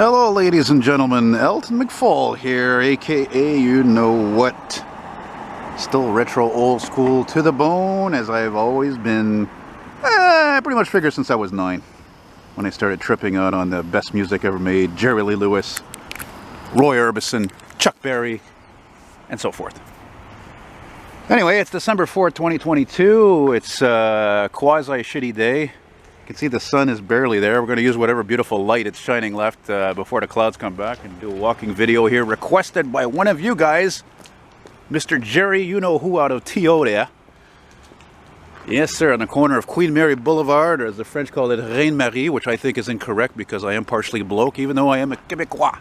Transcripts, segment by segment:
Hello ladies and gentlemen, Elton McFall here, aka you know what. Still retro old school to the bone as I've always been. Pretty much figured since I was 9. When I started tripping out on the best music ever made, Jerry Lee Lewis, Roy Orbison, Chuck Berry, and so forth. Anyway, it's December 4th, 2022. It's a quasi-shitty day. You can see the sun is barely there. We're going to use whatever beautiful light it's shining left before the clouds come back and do a walking video here requested by one of you guys, Mr. Jerry you-know-who out of Cote. Yes sir, on the corner of Queen Mary Boulevard, or as the French call it, Reine Marie, which I think is incorrect because I am partially bloke, even though I am a Quebecois.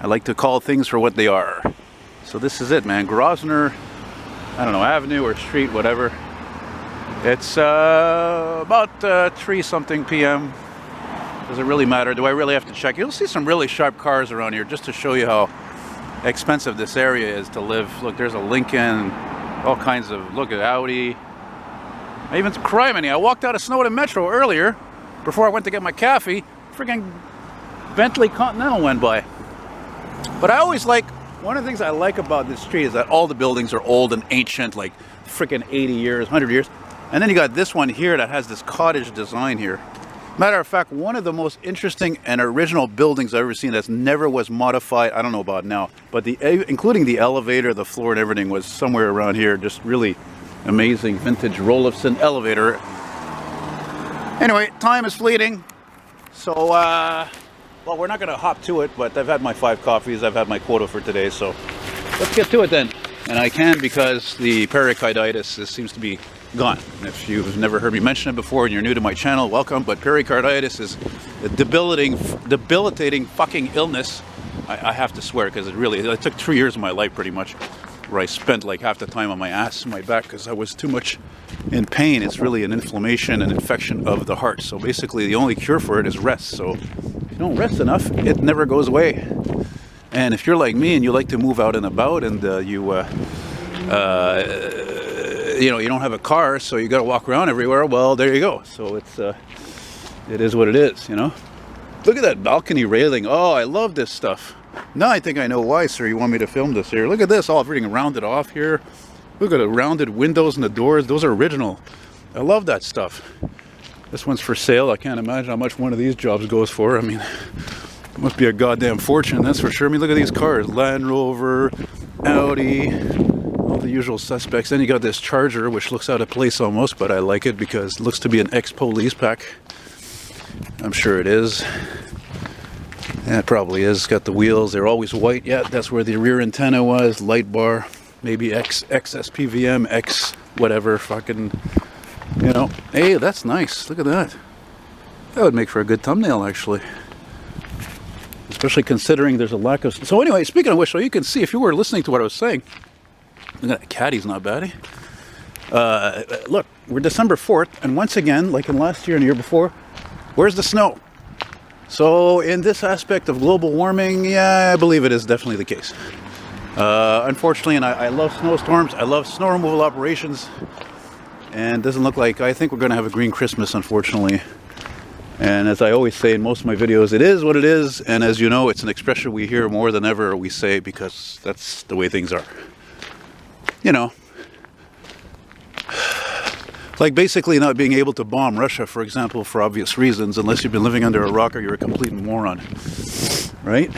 I like to call things for what they are. So this is it, man. Grovsner, I don't know, avenue or street, whatever. It's about 3 something p.m. Does it really matter? Do I really have to check? You'll see some really sharp cars around here just to show you how expensive this area is to live. Look, there's a Lincoln, all kinds of, look at Audi. Even criminy, I walked out of Snowden Metro earlier before I went to get my coffee. Friggin' Bentley Continental went by. But I always like, one of the things I like about this street is that all the buildings are old and ancient, like freaking 80 years, 100 years. And then you got this one here that has this cottage design here. Matter of fact, one of the most interesting and original buildings I've ever seen that's never was modified, I don't know about now, but including the elevator, the floor and everything was somewhere around here. Just really amazing vintage Rollefson elevator. Anyway, time is fleeting. So, well, we're not going to hop to it, but I've had my 5 coffees. I've had my quota for today, so let's get to it then. And I can because the pericarditis seems to be gone. If you've never heard me mention it before and you're new to my channel, welcome. But pericarditis is a debilitating fucking illness. I have to swear, because it took 3 years of my life pretty much, where I spent like half the time on my ass and my back because I was too much in pain. It's really an inflammation and infection of the heart. So basically the only cure for it is rest. So if you don't rest enough, it never goes away. And if you're like me and you like to move out and about and you don't have a car, so you got to walk around everywhere, well, there you go. So it is what it is, you know. Look at that balcony railing. Oh, I love this stuff. Now I think I know why, sir, you want me to film this here. Look at this, all everything rounded off here. Look at the rounded windows and the doors. Those are original. I love that stuff. This one's for sale. I can't imagine how much one of these jobs goes for. I mean, it must be a goddamn fortune, that's for sure. I mean, look at these cars. Land Rover, Audi, all the usual suspects. Then you got this Charger, which looks out of place almost, but I like it because it looks to be an ex-police pack. I'm sure it is. Yeah, it probably is. It's got the wheels. They're always white. Yeah, that's where the rear antenna was. Light bar. Maybe X SPVM, X whatever. Fucking, you know. Hey, that's nice. Look at that. That would make for a good thumbnail, actually. Especially considering there's a lack of... So anyway, speaking of which, so you can see, if you were listening to what I was saying, look at that caddy's not bad, eh? Look, we're December 4th, and once again, like in last year and the year before, where's the snow? So in this aspect of global warming, yeah, I believe it is definitely the case. Unfortunately, and I love snowstorms, I love snow removal operations, and it doesn't look like... I think we're going to have a green Christmas, unfortunately. And as I always say in most of my videos, it is what it is, and as you know, it's an expression we hear more than ever we say because that's the way things are. You know, like basically not being able to bomb Russia, for example, for obvious reasons, unless you've been living under a rock or you're a complete moron, right?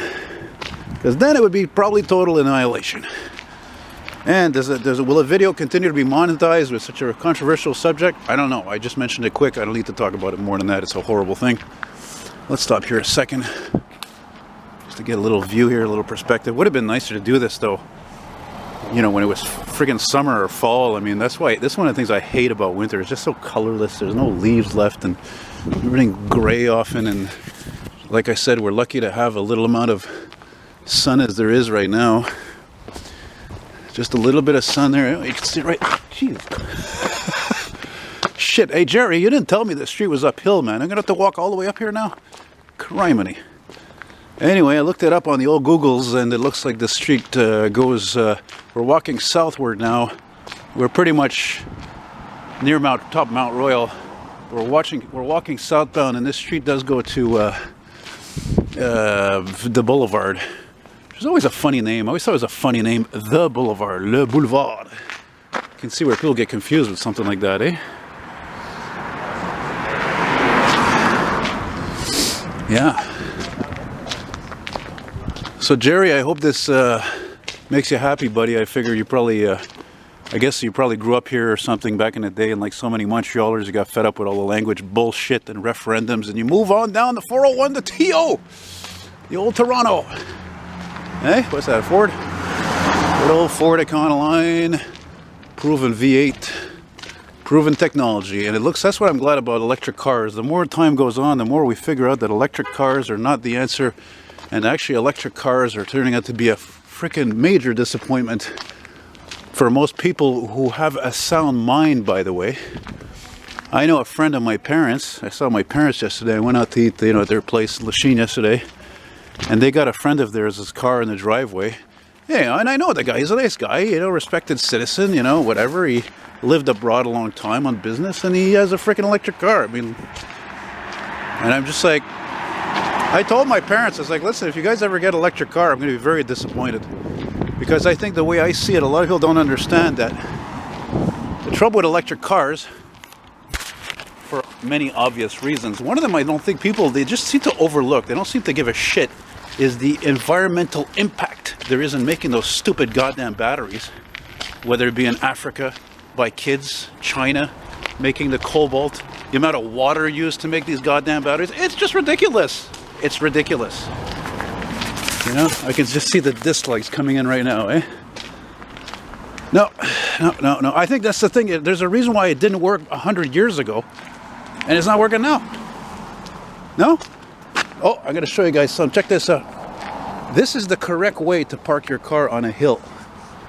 Because then it would be probably total annihilation. And will a video continue to be monetized with such a controversial subject? I don't know. I just mentioned it quick. I don't need to talk about it more than that. It's a horrible thing. Let's stop here a second just to get a little view here, a little perspective. Would have been nicer to do this though, you know, when it was friggin' summer or fall. I mean, that's why this is one of the things I hate about winter. It's just so colorless. There's no leaves left and everything gray often. And like I said, we're lucky to have a little amount of sun as there is right now. Just a little bit of sun there. You can see right... Jeez. Shit. Hey, Jerry, you didn't tell me the street was uphill, man. I'm going to have to walk all the way up here now? Criminy. Anyway, I looked it up on the old Googles, and it looks like the street goes... we're walking southward now. We're pretty much near top Mount Royal. We're walking southbound, and this street does go to the Boulevard. There's always a funny name. I always thought it was a funny name. The Boulevard. Le Boulevard. You can see where people get confused with something like that, eh? Yeah. So Jerry, I hope this makes you happy, buddy. I figure you probably, I guess you probably grew up here or something back in the day, and like so many Montrealers, you got fed up with all the language bullshit and referendums, and you move on down the 401 to TO, the old Toronto. Hey, what's that, Ford? Good old Ford Econoline, proven V8, proven technology, and it looks, that's what I'm glad about electric cars. The more time goes on, the more we figure out that electric cars are not the answer. And actually electric cars are turning out to be a freaking major disappointment for most people who have a sound mind, by the way. I know a friend of my parents. I saw my parents yesterday. I went out to eat, at their place in Lachine yesterday. And they got a friend of theirs' his car in the driveway. Yeah, and I know the guy. He's a nice guy, respected citizen, whatever. He lived abroad a long time on business, and he has a freaking electric car. I mean, and I'm just like, I told my parents, I was like, listen, if you guys ever get an electric car, I'm going to be very disappointed. Because I think the way I see it, a lot of people don't understand that the trouble with electric cars, for many obvious reasons, one of them I don't think people, they just seem to overlook, they don't seem to give a shit, is the environmental impact there is in making those stupid goddamn batteries. Whether it be in Africa, by kids, China, making the cobalt, the amount of water used to make these goddamn batteries, it's just ridiculous. It's ridiculous. I can just see the dislikes coming in right now, eh? No. I think that's the thing. There's a reason why it didn't work 100 years ago, and it's not working now. No? Oh, I'm going to show you guys something. Check this out. This is the correct way to park your car on a hill.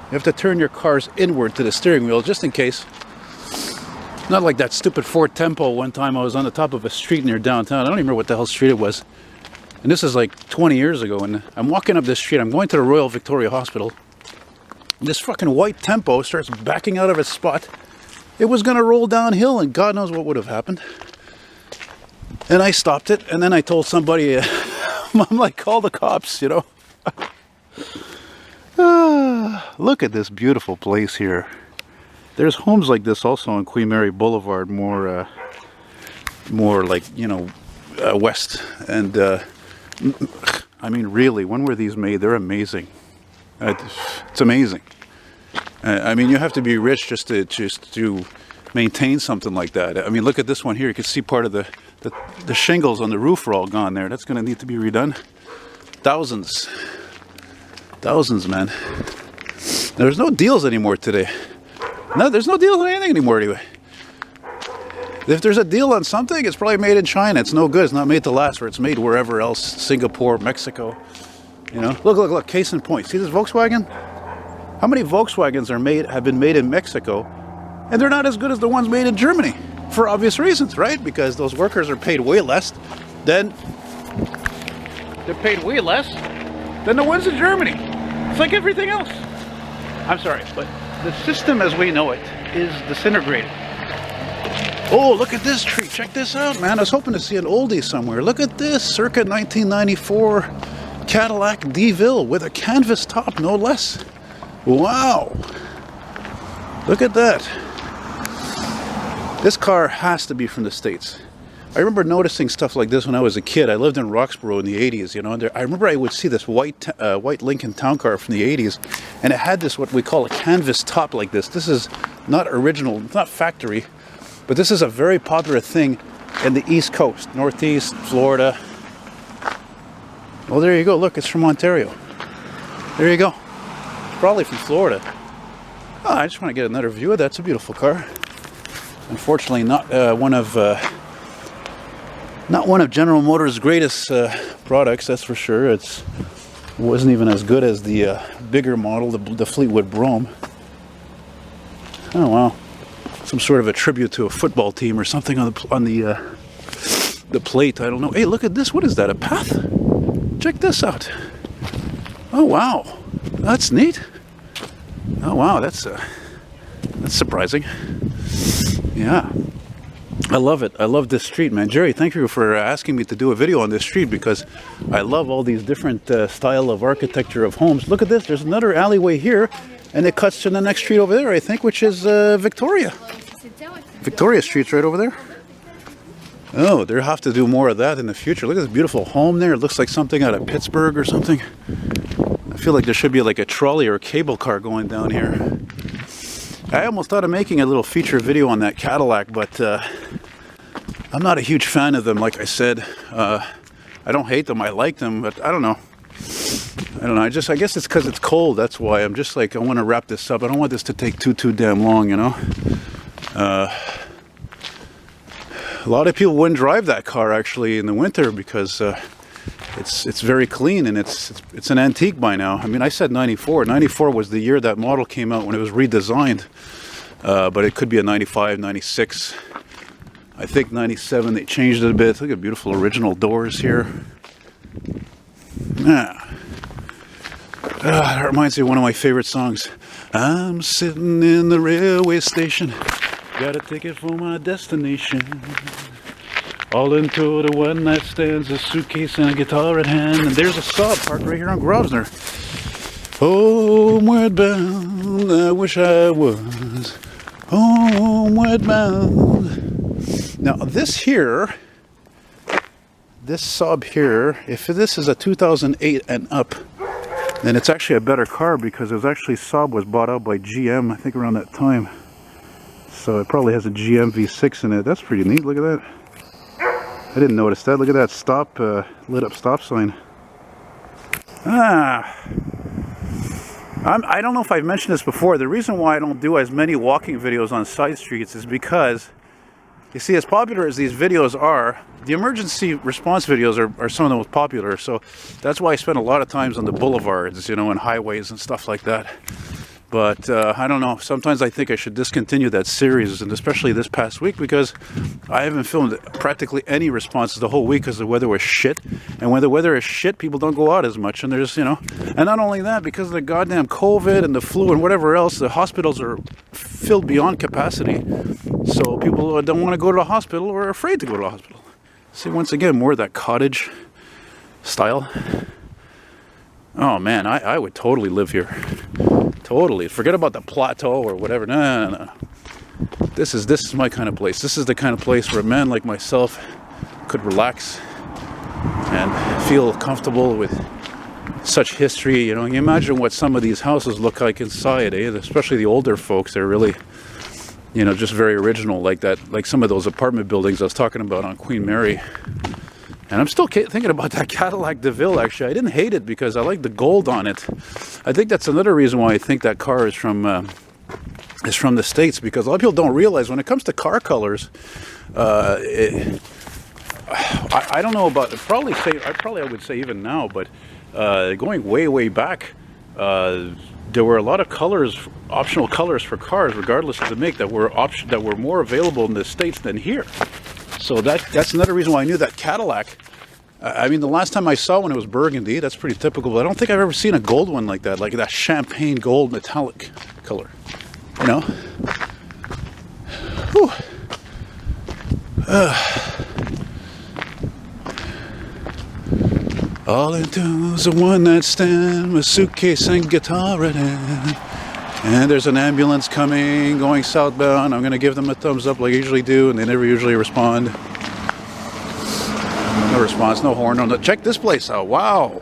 You have to turn your cars inward to the steering wheel, just in case. Not like that stupid Ford Tempo one time I was on the top of a street near downtown. I don't even remember what the hell street it was. And this is like 20 years ago, and I'm walking up this street. I'm going to the Royal Victoria Hospital. This fucking white Tempo starts backing out of its spot. It was going to roll downhill, and God knows what would have happened. And I stopped it, and then I told somebody, I'm like, call the cops, Look at this beautiful place here. There's homes like this also on Queen Mary Boulevard, more like, west. And I mean, really, when were these made? They're amazing. It's amazing. I mean, you have to be rich just to maintain something like that. I mean, look at this one here. You can see part of the shingles on the roof are all gone there. That's going to need to be redone. Thousands, man. There's no deals anymore today. No, there's no deals on anything anymore anyway. If there's a deal on something, it's probably made in China. It's no good. It's not made to last, or it's made wherever else. Singapore, Mexico. Look, case in point. See this Volkswagen? How many Volkswagens have been made in Mexico, and they're not as good as the ones made in Germany? For obvious reasons, right? Because those workers are paid way less than... They're paid way less than the ones in Germany. It's like everything else. I'm sorry, but the system as we know it is disintegrating. Oh, look at this tree. Check this out, man. I was hoping to see an oldie somewhere. Look at this. Circa 1994 Cadillac DeVille with a canvas top, no less. Wow. Look at that. This car has to be from the States. I remember noticing stuff like this when I was a kid. I lived in Roxborough in the 80s, and I remember I would see this white Lincoln Town Car from the 80s, and it had this, what we call a canvas top like this. This is not original, not factory, but this is a very popular thing in the East Coast, Northeast, Florida. Well, there you go. Look, it's from Ontario. There you go. Probably from Florida. Oh, I just want to get another view of that. It's a beautiful car. Unfortunately, not one of General Motors' greatest products, that's for sure. It wasn't even as good as the bigger model, the Fleetwood Brougham. Oh wow, some sort of a tribute to a football team or something on the plate. I don't know. Hey, look at this. What is that? A path? Check this out. Oh wow, that's neat. Oh wow, that's surprising. Yeah. I love it. I love this street, man. Jerry, thank you for asking me to do a video on this street, because I love all these different style of architecture of homes. Look at this. There's another alleyway here, and it cuts to the next street over there, I think, which is Victoria. Victoria Street's right over there. Oh, they'll have to do more of that in the future. Look at this beautiful home there. It looks like something out of Pittsburgh or something. I feel like there should be like a trolley or a cable car going down here. I almost thought of making a little feature video on that Cadillac, but I'm not a huge fan of them, like I said. I don't hate them, I like them, but I don't know. I guess it's because it's cold, that's why. I'm just like, I want to wrap this up. I don't want this to take too damn long, you know? A lot of people wouldn't drive that car, actually, in the winter, because it's very clean, and it's an antique by now. I mean, I said 94. 94 was the year that model came out when it was redesigned. But it could be a 95, 96. I think 97, they changed it a bit. Look at beautiful original doors here. Yeah. That reminds me of one of my favorite songs. I'm sitting in the railway station. Got a ticket for my destination. All into the one night stands, a suitcase and a guitar at hand. And there's a sob parked right here on Grovsner. Homeward bound, I wish I was homeward bound. Now this here, this sob here, if this is a 2008 and up, then it's actually a better car, because it was actually, Saab was bought out by GM, I think around that time. So it probably has a GM V6 in it. That's pretty neat. Look at that. I didn't notice that. Look at that stop, lit up stop sign. I don't know if I've mentioned this before. The reason why I don't do as many walking videos on side streets is because, you see, as popular as these videos are, the emergency response videos are some of the most popular. So that's why I spend a lot of times on the boulevards, you know, and highways and stuff like that. But I don't know, sometimes I think I should discontinue that series, and especially this past week, because I haven't filmed practically any responses the whole week because the weather was shit. And when the weather is shit, people don't go out as much, and there's, you know, and not only that, because of the goddamn COVID and the flu and whatever else, the hospitals are filled beyond capacity. So people don't want to go to the hospital, or are afraid to go to the hospital. See, once again, more of that cottage style. Oh man, I would totally live here. Totally. Forget about the plateau or whatever. No. This is my kind of place. This is the kind of place where a man like myself could relax and feel comfortable with such history. You know, you imagine what some of these houses look like inside, eh? Especially the older folks. They're really, you know, just very original, like that, like some of those apartment buildings I was talking about on Queen Mary. And I'm still thinking about that Cadillac DeVille, actually. I didn't hate it because I like the gold on it. I think that's another reason why I think that car is from the States, because a lot of people don't realize when it comes to car colors, I don't know about, I would say even now, but going way back, there were a lot of colors, optional colors for cars, regardless of the make, that were more available in the States than here. So that's another reason why I knew that Cadillac. I mean, the last time I saw one, it was burgundy. That's pretty typical. But I don't think I've ever seen a gold one like that champagne gold metallic color. You know? Whew. All into is a one-night stand with suitcase and guitar in hand. And there's an ambulance coming, going southbound. I'm going to give them a thumbs up like I usually do, and they never usually respond. No response, no horn. No. Check this place out. Wow.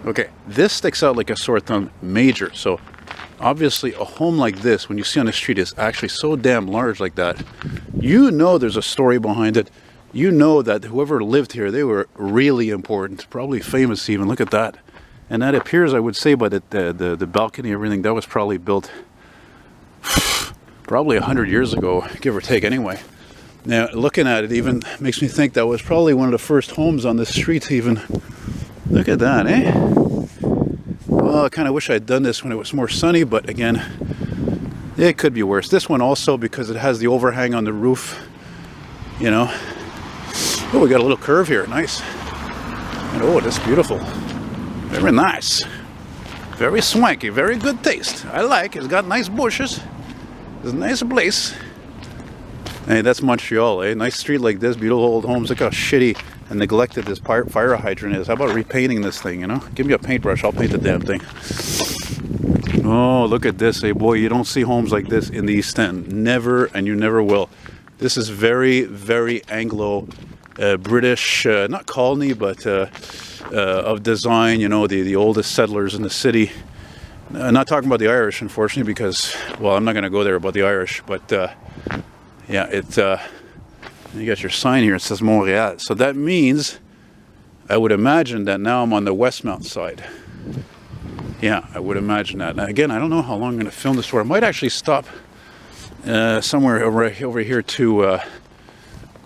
Okay, this sticks out like a sore thumb major. So obviously a home like this, when you see on the street, is actually so damn large like that. You know there's a story behind it. You know that whoever lived here, they were really important, probably famous even. Look at that. And that appears, I would say, by the balcony, everything, that was probably built probably 100 years ago, give or take anyway. Now, looking at it even makes me think that was probably one of the first homes on the street even. Look at that, eh? Well, I kind of wish I'd done this when it was more sunny, but again, it could be worse. This one also, because it has the overhang on the roof, you know. Oh, we got a little curve here, nice. And oh, that's beautiful. Very nice. Very swanky, very good taste. I like it. It's got nice bushes. It's a nice place. Hey, that's Montreal, eh? Nice street like this, beautiful old homes. Look how shitty and neglected this fire hydrant is. How about repainting this thing, you know? Give me a paintbrush, I'll paint the damn thing. Oh, look at this, eh? Boy, you don't see homes like this in the East End. Never, and you never will. This is very, very Anglo British, not colony, but of design, you know, the oldest settlers in the city. Not talking about the Irish, unfortunately, because, well, I'm not going to go there about the Irish, but yeah, you got your sign here, it says Montreal. So that means, I would imagine that now I'm on the Westmount side. Yeah, I would imagine that. Now, again, I don't know how long I'm going to film this for. I might actually stop somewhere over here to,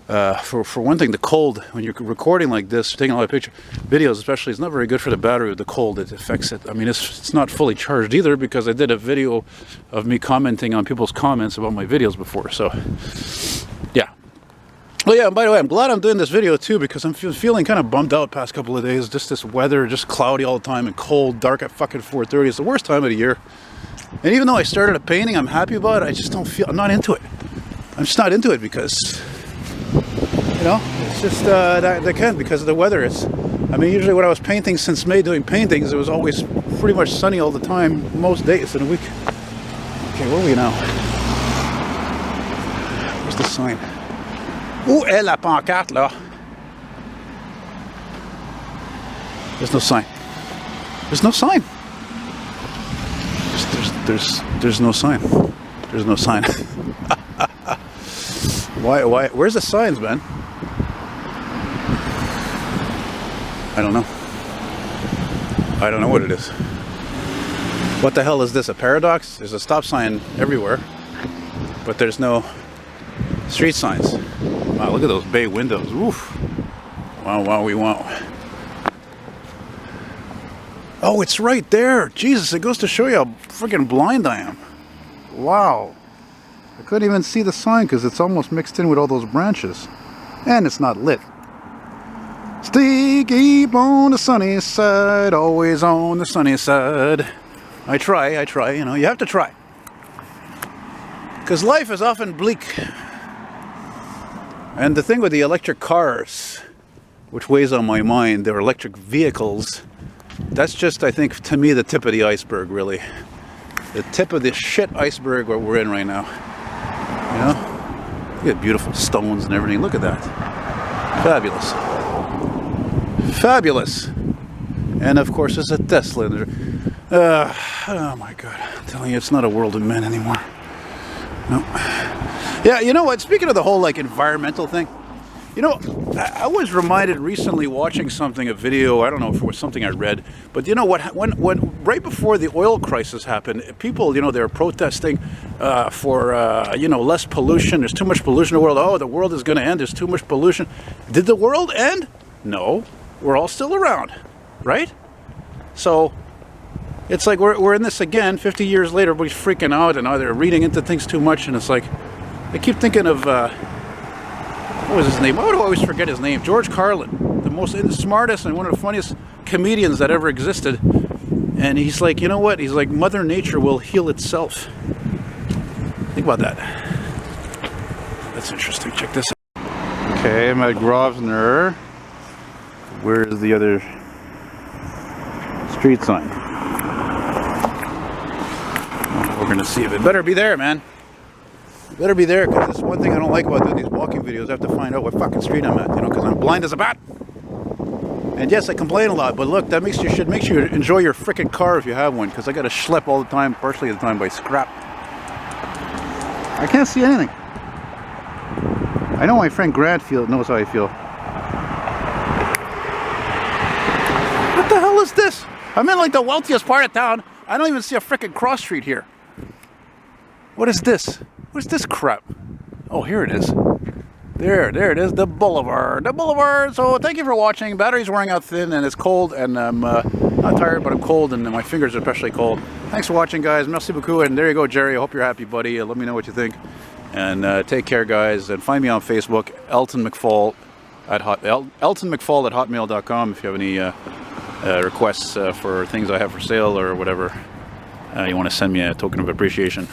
for one thing, the cold. When you're recording like this, taking a lot of videos especially, it's not very good for the battery with the cold. It affects it. I mean, it's not fully charged either, because I did a video of me commenting on people's comments about my videos before. So, yeah. Well, yeah, and by the way, I'm glad I'm doing this video too, because I'm feeling kind of bummed out past couple of days. Just this weather, just cloudy all the time and cold, dark at fucking 4:30. It's the worst time of the year. And even though I started a painting I'm happy about it, I just don't feel, I'm not into it. I'm just not into it because, you know, it's just because of the weather. I mean, usually when I was painting since May, doing paintings, it was always pretty much sunny all the time, most days in a week. Okay, where are we now? Where's the sign? Où est la pancarte, là? There's no sign. There's no sign. There's no sign. There's no sign. Why? Where's the signs, man? I don't know. I don't know what it is. What the hell is this? A paradox? There's a stop sign everywhere, but there's no street signs. Wow, look at those bay windows. Oof. Wow, wowie, wow. Oh, it's right there. Jesus, it goes to show you how freaking blind I am. Wow. I couldn't even see the sign because it's almost mixed in with all those branches. And it's not lit. Stay keep on the sunny side, always on the sunny side. I try, you know, you have to try. Because life is often bleak. And the thing with the electric cars, which weighs on my mind, they're electric vehicles, that's just, I think, to me, the tip of the iceberg, really. The tip of this shit iceberg what we're in right now. You know? Look at beautiful stones and everything. Look at that. Fabulous. Fabulous. And of course, there's a Tesla. Oh my God. I'm telling you, it's not a world of men anymore. No. Yeah, you know what? Speaking of the whole, like, environmental thing, you know, I was reminded recently watching a video, I don't know if it was something I read, but you know what, when right before the oil crisis happened, people, you know, they were protesting for, you know, less pollution. There's too much pollution in the world. Oh, the world is going to end. There's too much pollution. Did the world end? No. We're all still around, right? So it's like we're in this again, 50 years later, everybody's freaking out and either reading into things too much, and it's like, I keep thinking of, what was his name? Why do I always forget his name? George Carlin, the smartest and one of the funniest comedians that ever existed. And he's like, you know what? He's like, Mother Nature will heal itself. Think about that. That's interesting. Check this out. Okay, I'm at Grovsner. Where's the other street sign? We're gonna see if it better be there, man. Better be there, because that's one thing I don't like about doing these walking videos. I have to find out what fucking street I'm at, you know, because I'm blind as a bat. And yes, I complain a lot, but look, that makes you enjoy your frickin' car if you have one, because I got to schlep all the time, partially the time by scrap. I can't see anything. I know my friend Grant knows how I feel. What the hell is this? I'm in like the wealthiest part of town. I don't even see a frickin' cross street here. What is this? What's this crap? Oh, here it is. There it is, the boulevard. The boulevard. So thank you for watching. Battery's wearing out thin and it's cold, and I'm not tired, but I'm cold, and my fingers are especially cold. Thanks for watching, guys. Merci beaucoup. And there you go, Jerry. I hope you're happy, buddy. Let me know what you think. And take care, guys. And find me on Facebook, eltonmcfall at hotmail.com if you have any requests for things I have for sale or whatever. You want to send me a token of appreciation.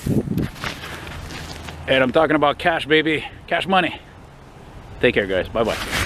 And I'm talking about cash, baby. Cash money. Take care, guys. Bye-bye.